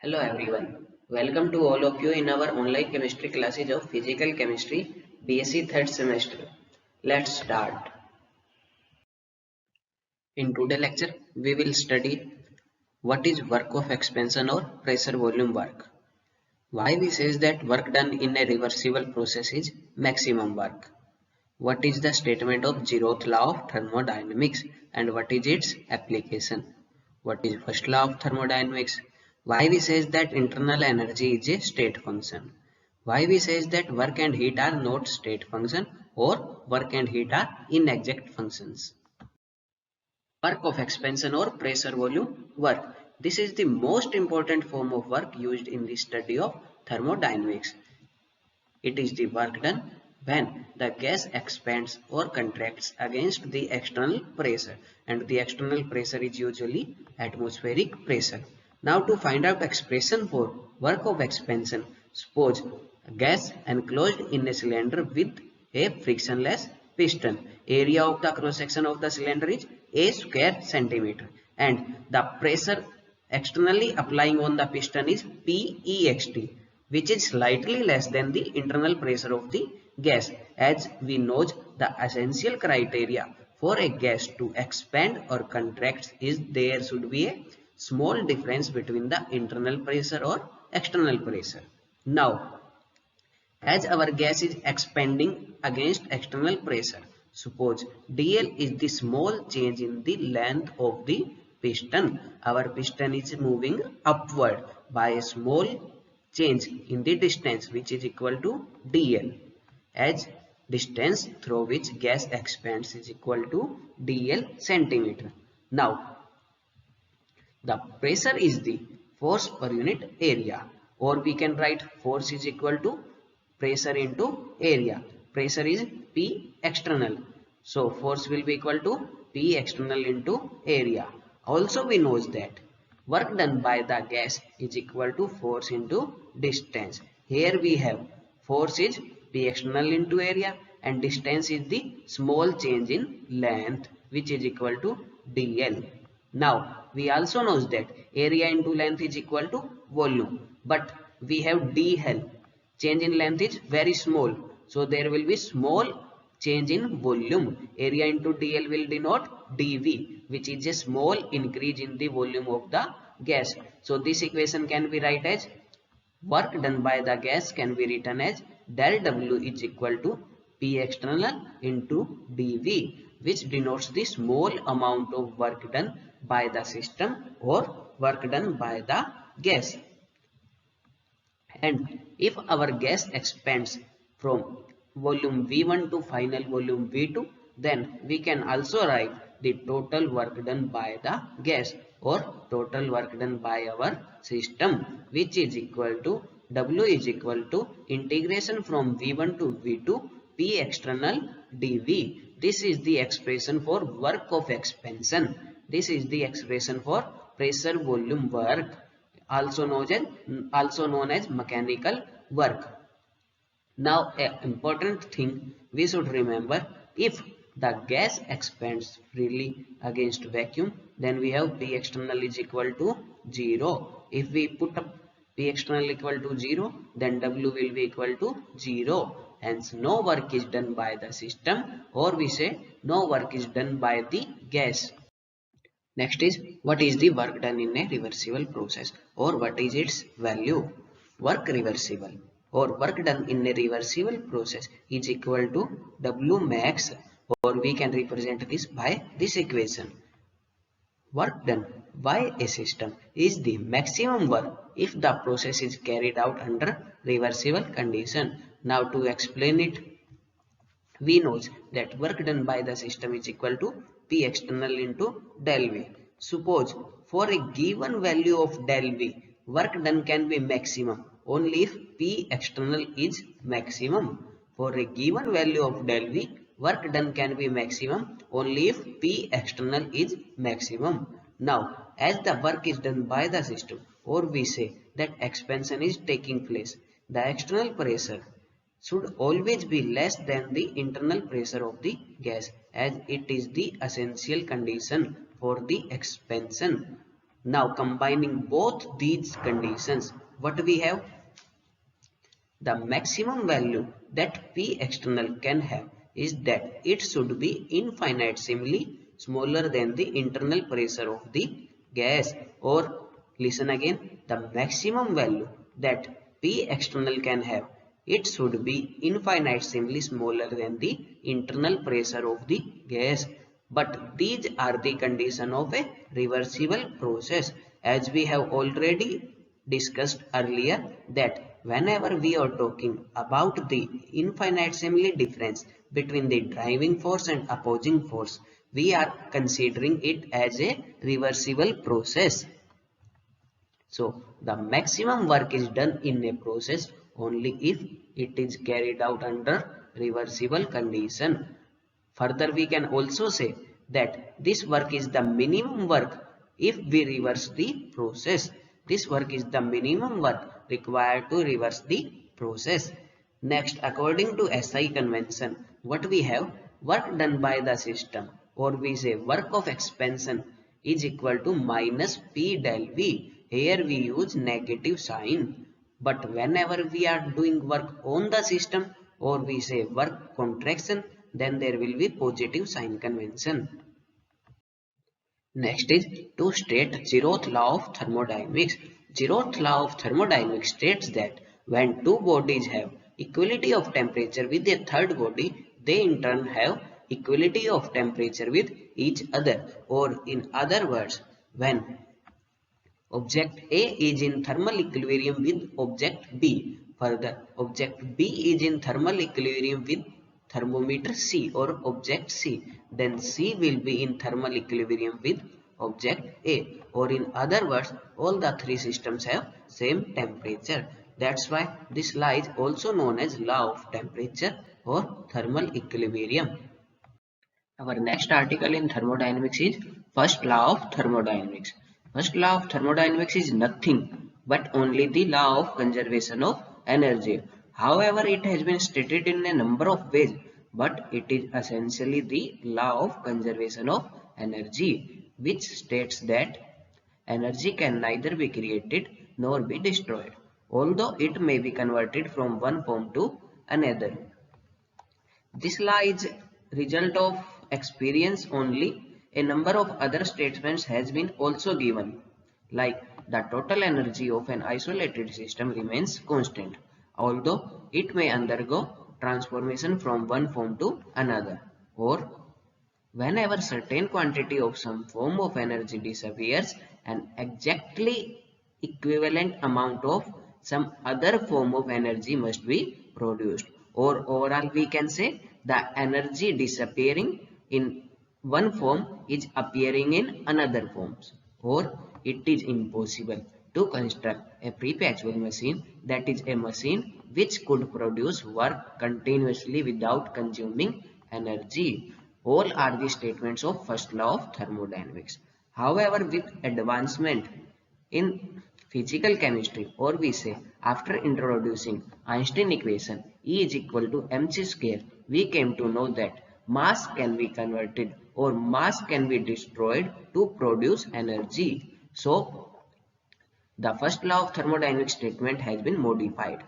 Hello everyone. Welcome to all of you in our online chemistry classes of Physical Chemistry B.Sc third semester. Let's start. In today's lecture, we will study what is work of expansion or pressure volume work. Why we says that work done in a reversible process is maximum work. What is the statement of Zeroth law of thermodynamics and what is its application? What is first law of thermodynamics? Why we says that internal energy is a state function? Why we says that work and heat are not state function or work and heat are inexact functions? Work of expansion or pressure volume work. This is the most important form of work used in the study of thermodynamics. It is the work done when the gas expands or contracts against the external pressure, and the external pressure is usually atmospheric pressure. Now to find out expression for work of expansion, suppose a gas enclosed in a cylinder with a frictionless piston. Area of the cross section of the cylinder is a square centimeter and the pressure externally applying on the piston is Pext, which is slightly less than the internal pressure of the gas. As we know, the essential criteria for a gas to expand or contract is there should be a small difference between the internal pressure or external pressure. Now, as our gas is expanding against external pressure, suppose dl is the small change in the length of the piston. Our piston is moving upward by a small change in the distance, which is equal to dl, as distance through which gas expands is equal to dl centimeter. Now the pressure is the force per unit area, or we can write force is equal to pressure into area. Pressure is P external. So force will be equal to P external into area. Also we know that work done by the gas is equal to force into distance. Here we have force is P external into area and distance is the small change in length, which is equal to dl. Now we also know that area into length is equal to volume, but we have dl. Change in length is very small, so there will be small change in volume. Area into dl will denote dv, which is a small increase in the volume of the gas. So this equation can be written as work done by the gas can be written as del W is equal to P external into dv, which denotes the small amount of work done by the system or work done by the gas. And if our gas expands from volume V1 to final volume V2, then we can also write the total work done by the gas or total work done by our system, which is equal to W is equal to integration from V1 to V2 P external dV. This is the expression for work of expansion. This is the expression for pressure volume work, also known as mechanical work. Now, an important thing we should remember: if the gas expands freely against vacuum, then we have P external is equal to 0. If we put up P external equal to 0, then W will be equal to 0. Hence, no work is done by the system, or we say no work is done by the gas. Next is, what is the work done in a reversible process, or what is its value? Work reversible or work done in a reversible process is equal to W max, or we can represent this by this equation. Work done by a system is the maximum work if the process is carried out under reversible condition. Now to explain it, we know that work done by the system is equal to P external into del V. Suppose for a given value of del V, work done can be maximum only if P external is maximum. For a given value of del V, work done can be maximum only if P external is maximum. Now, as the work is done by the system, or we say that expansion is taking place, the external pressure should always be less than the internal pressure of the gas, as it is the essential condition for the expansion. Now combining both these conditions, what we have? The maximum value that P external can have is that it should be infinitesimally smaller than the internal pressure of the gas. Or listen again, the maximum value that P external can have, it should be infinitesimally smaller than the internal pressure of the gas. But these are the condition of a reversible process, as we have already discussed earlier, that whenever we are talking about the infinitesimally difference between the driving force and opposing force, we are considering it as a reversible process. So the maximum work is done in a process only if it is carried out under reversible condition. Further, we can also say that this work is the minimum work if we reverse the process. This work is the minimum work required to reverse the process. Next, according to SI convention, what we have? Work done by the system, or we say work of expansion, is equal to minus P del V. Here we use negative sign. But whenever we are doing work on the system, or we say work contraction, then there will be positive sign convention. Next is to state zeroth law of thermodynamics. Zeroth law of thermodynamics states that when two bodies have equality of temperature with a third body, they in turn have equality of temperature with each other. Or in other words, when object A is in thermal equilibrium with object B. Further, object B is in thermal equilibrium with thermometer C or object C. Then C will be in thermal equilibrium with object A. Or in other words, all the three systems have same temperature. That's why this law is also known as law of temperature or thermal equilibrium. Our next article in thermodynamics is first law of thermodynamics. First law of thermodynamics is nothing but only the law of conservation of energy. However, it has been stated in a number of ways, but it is essentially the law of conservation of energy, which states that energy can neither be created nor be destroyed, although it may be converted from one form to another. This law is result of experience only. A number of other statements has been also given, like the total energy of an isolated system remains constant, although it may undergo transformation from one form to another, or whenever certain quantity of some form of energy disappears, an exactly equivalent amount of some other form of energy must be produced. Or overall we can say the energy disappearing in one form is appearing in another forms. Or it is impossible to construct a perpetual machine, that is a machine which could produce work continuously without consuming energy. All are the statements of first law of thermodynamics. However, with advancement in physical chemistry, or we say after introducing Einstein equation E is equal to mc square, we came to know that mass can be converted or mass can be destroyed to produce energy. So the first law of thermodynamics statement has been modified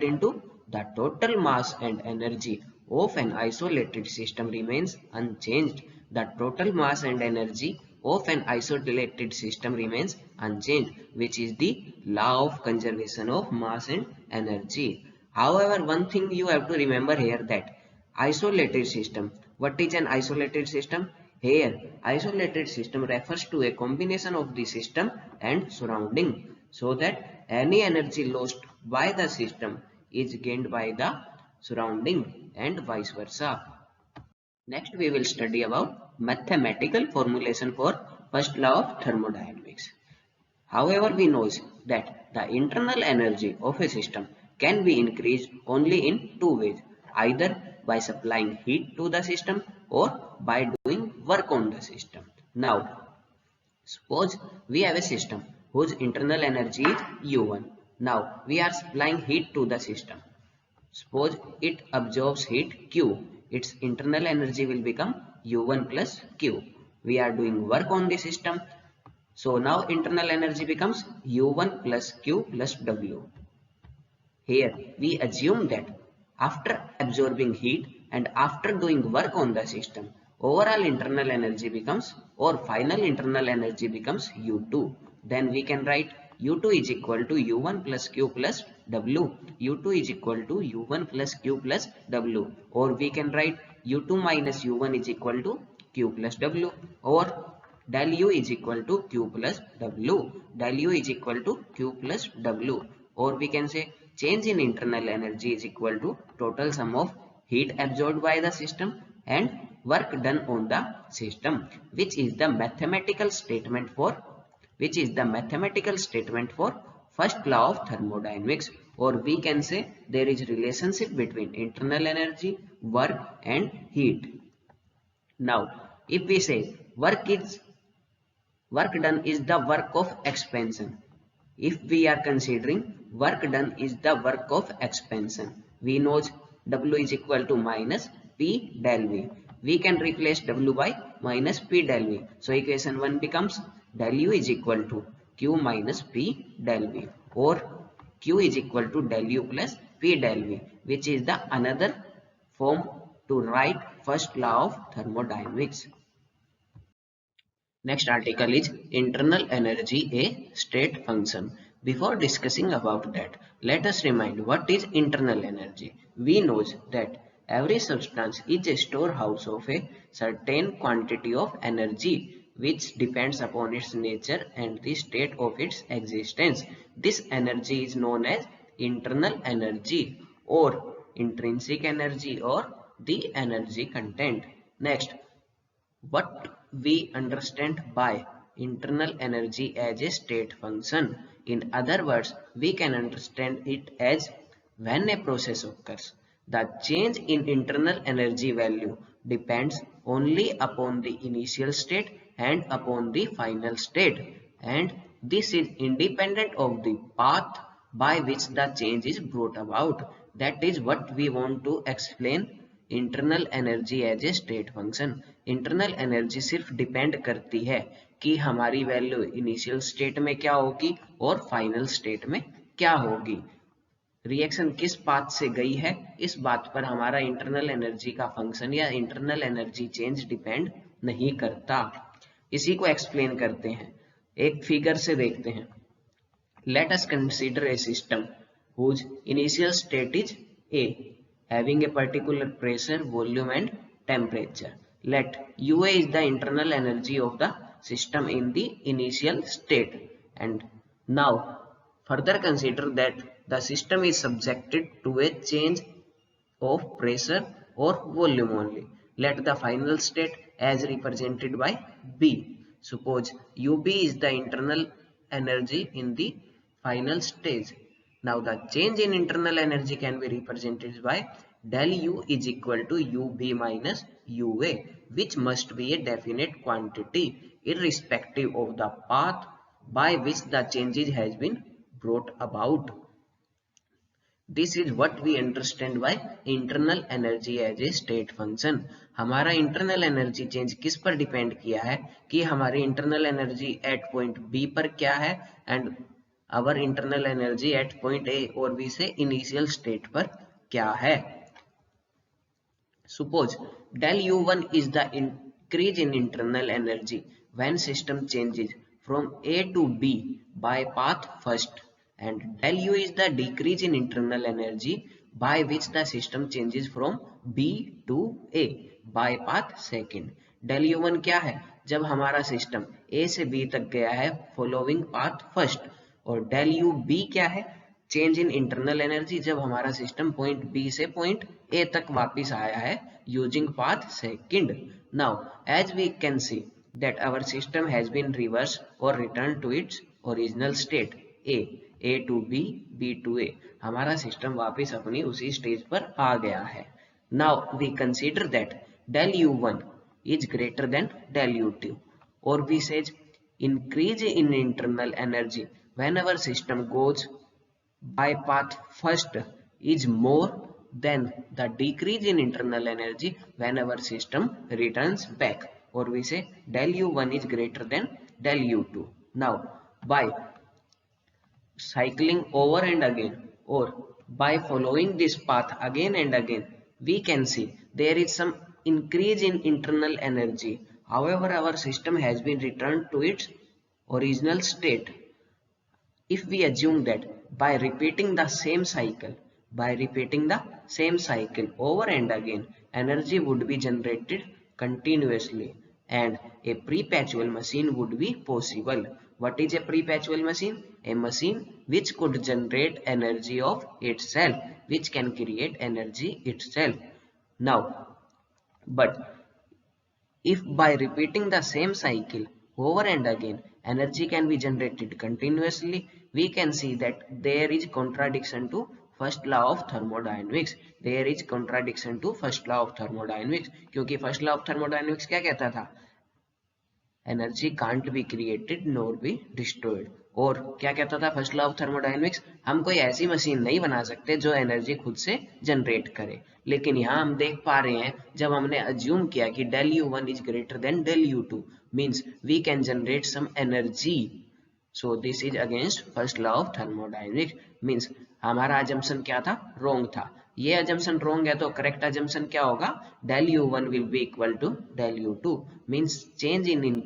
into the total mass and energy of an isolated system remains unchanged. The total mass and energy of an isolated system remains unchanged, which is the law of conservation of mass and energy. However, one thing you have to remember here, that isolated system. What is an isolated system? Here, isolated system refers to a combination of the system and surrounding, so that any energy lost by the system is gained by the surrounding and vice versa. Next, we will study about mathematical formulation for first law of thermodynamics. However, we know that the internal energy of a system can be increased only in two ways, either by supplying heat to the system or by doing work on the system. Now, suppose we have a system whose internal energy is U1. Now, we are supplying heat to the system. Suppose it absorbs heat Q. Its internal energy will become U1 plus Q. We are doing work on the system. So now internal energy becomes U1 plus Q plus W. Here we assume that after absorbing heat and after doing work on the system, overall internal energy becomes, or final internal energy becomes U2. Then we can write U2 is equal to U1 plus Q plus W. U2 is equal to U1 plus Q plus W. Or we can write U2 minus U1 is equal to Q plus W. Or del U is equal to Q plus W. Del U is equal to Q plus W. Or we can say change in internal energy is equal to total sum of heat absorbed by the system and work done on the system, which is the mathematical statement for first law of thermodynamics. Or we can say there is relationship between internal energy, work and heat. Now if we say work done is the work of expansion, if we are considering work done is the work of expansion, we know W is equal to minus P del V. We can replace W by minus P del V. So equation 1 becomes del U is equal to Q minus P del V, or Q is equal to del U plus P del V, which is the another form to write first law of thermodynamics. Next article is internal energy a state function. Before discussing about that, let us remind what is internal energy. We know that every substance is a storehouse of a certain quantity of energy which depends upon its nature and the state of its existence. This energy is known as internal energy or intrinsic energy or the energy content. Next, what we understand by internal energy as a state function. In other words, we can understand it as when a process occurs, the change in internal energy value depends only upon the initial state and upon the final state, and this is independent of the path by which the change is brought about. That is what we want to explain internal energy as a state function. Internal energy सिर्फ depend करती है कि हमारी value initial state में क्या होगी और final state में क्या होगी, रिएक्शन किस पाथ से गई है, इस बात पर हमारा इंटरनल एनर्जी का फंक्शन या इंटरनल एनर्जी चेंज डिपेंड नहीं करता. इसी को एक्सप्लेन करते हैं, एक फिगर से देखते हैं. Let us consider a system whose initial state is A, having a particular pressure, volume and temperature. Let UA is the internal energy of the system in the initial state. And now further consider that the system is subjected to a change of pressure or volume only. Let the final state as represented by B. Suppose UB is the internal energy in the final stage. Now the change in internal energy can be represented by del U is equal to UB minus UA, which must be a definite quantity irrespective of the path by which the changes has been brought about. This is what we understand by internal energy as a state function. हमारा internal energy change किस पर depend किया है कि हमारी internal energy at point B पर क्या है and our internal energy at point A और B से initial state पर क्या है. Suppose del U1 is the increase in internal energy when system changes from A to B by path first, and del U is the decrease in internal energy by which the system changes from B to A by path second. del U1 क्या है, जब हमारा system A से B तक गया है following path first, और del U B क्या है, चेंज इन इंटरनल एनर्जी जब हमारा सिस्टम पॉइंट B से पॉइंट A तक वापस आया है using path second. Now as we can see that our system has been reverse और return to its original state A to B, B to A. हमारा system वापस अपनी उसी स्टेज पर आ गया है. Now we consider that del U1 is greater than del U2, or we say increase in internal energy when our system goes by path first is more than the decrease in internal energy when our system returns back, or we say del U1 is greater than del U2. Now, by cycling over and again or by following this path again and again, we can see there is some increase in internal energy. However, our system has been returned to its original state. If we assume that by repeating the same cycle over and again, energy would be generated continuously and a perpetual machine would be possible. What is a perpetual machine? A machine which could generate energy of itself, which can create energy itself. Now, but if by repeating the same cycle over and again, energy can be generated continuously, we can see that there is contradiction to first law of thermodynamics. There is contradiction to first law of thermodynamics. क्योंकि first law of thermodynamics क्या कहता था? Energy can't be created nor be destroyed. और क्या कहता था first law of thermodynamics? हम कोई ऐसी मशीन नहीं बना सकते जो एनर्जी खुद से जनरेट करे। लेकिन यहाँ हम देख पा रहे हैं जब हमने अज्यूम किया कि del U one is greater than del U two means we can generate some energy. So this is against first law of thermodynamics. Means हमारा अजम्पशन क्या था? रॉन्ग था। ये अजम्पशन रॉन्ग है तो करेक्ट अजम्पशन क्या होगा? Del U one will be equal to del U two means change in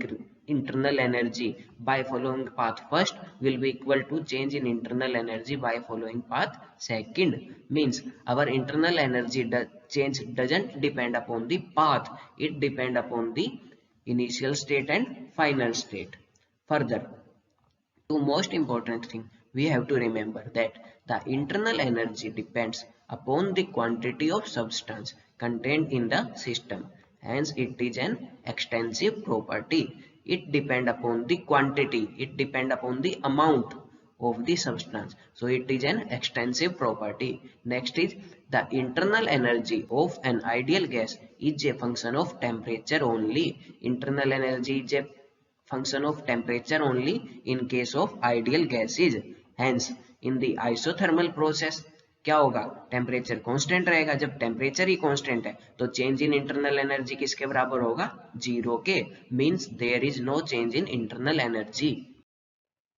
internal energy by following path first will be equal to change in internal energy by following path second. Means our internal energy change doesn't depend upon the path, it depend upon the initial state and final state. Further, two most important thing we have to remember that the internal energy depends upon the quantity of substance contained in the system. Hence, it is an extensive property. It depends upon the quantity. It depends upon the amount of the substance. So, it is an extensive property. Next is the internal energy of an ideal gas is a function of temperature only. Internal energy is a function of temperature only in case of ideal gases. Hence, in the isothermal process क्या होगा? Temperature constant रहेगा। जब temperature ही constant है तो change in internal energy किसके बराबर होगा? Zero के। Means there is no change in internal energy.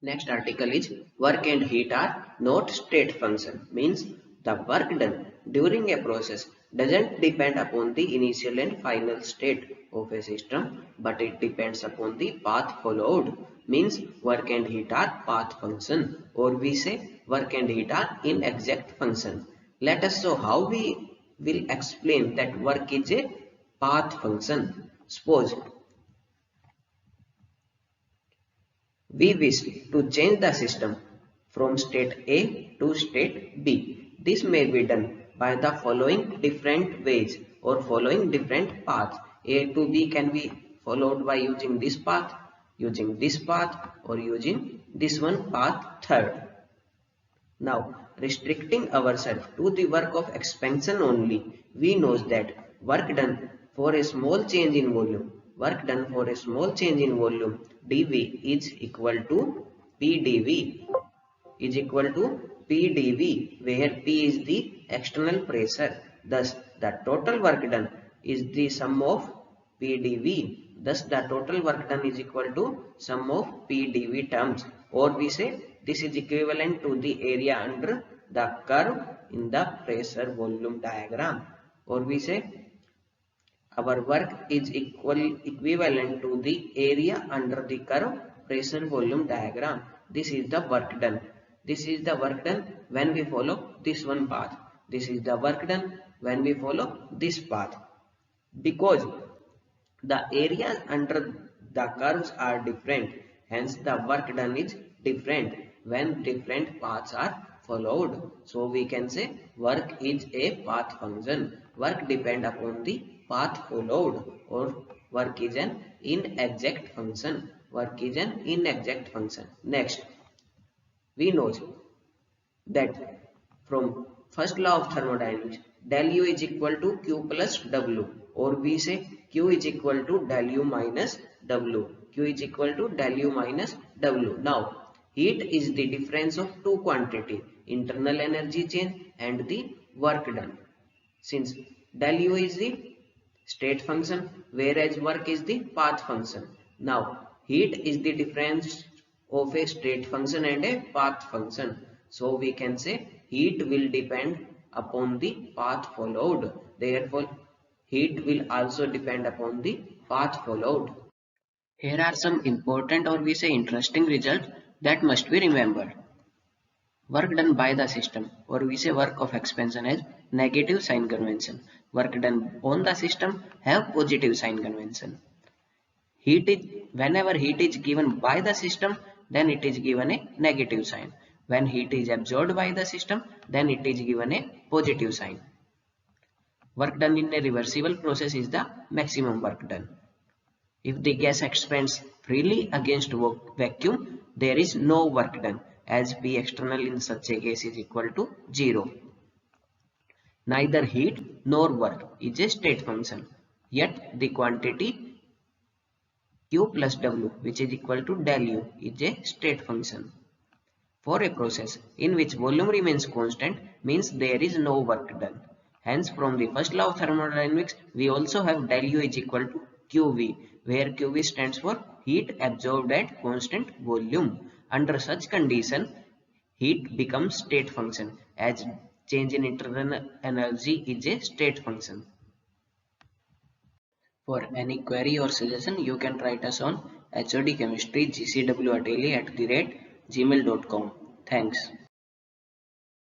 Next article is work and heat are not state function. Means the work done during a process doesn't depend upon the initial and final state of a system, but it depends upon the path followed. Means work and heat are path function, or we say work and heat are inexact function. Let us show how we will explain that work is a path function. Suppose we wish to change the system from state A to state B. This may be done by the following different ways or following different paths. A to B can be followed by using this path, or using this one path third. Now, restricting ourselves to the work of expansion only, we know that work done for a small change in volume, dV is equal to PdV, where P is the external pressure. Thus, the total work done is the sum of PdV. Thus, the total work done is equal to sum of PdV terms, or we say this is equivalent to the area under the curve in the pressure volume diagram, or we say our work is equivalent to the area under the curve pressure volume diagram. This is the work done. This is the work done when we follow this one path. This is the work done when we follow this path. Because the areas under the curves are different, hence the work done is different when different paths are followed. So we can say work is a path function. Work depends upon the path followed, or work is an inexact function. Next, we know that from first law of thermodynamics, del U is equal to Q plus W, or we say Q is equal to del U minus W. Now, heat is the difference of two quantity, internal energy change and the work done. Since del U is the state function, whereas work is the path function. Now, heat is the difference of a state function and a path function. So we can say heat will depend upon the path followed. Therefore, heat will also depend upon the path followed. Here are some important or we say interesting results that must be remembered. Work done by the system or we say work of expansion has negative sign convention. Work done on the system have positive sign convention. Heat is whenever heat is given by the system, then it is given a negative sign. When heat is absorbed by the system, then it is given a positive sign. Work done in a reversible process is the maximum work done. If the gas expands freely against vacuum, there is no work done, as P external in such a case is equal to 0. Neither heat nor work is a state function, yet the quantity Q plus W, which is equal to del U, is a state function. For a process in which volume remains constant means there is no work done. Hence, from the first law of thermodynamics, we also have del U is equal to QV, where QV stands for heat absorbed at constant volume. Under such condition, heat becomes state function, as change in internal energy is a state function. For any query or suggestion, you can write us on HOD Chemistry GCW Atelier @gmail.com. Thanks.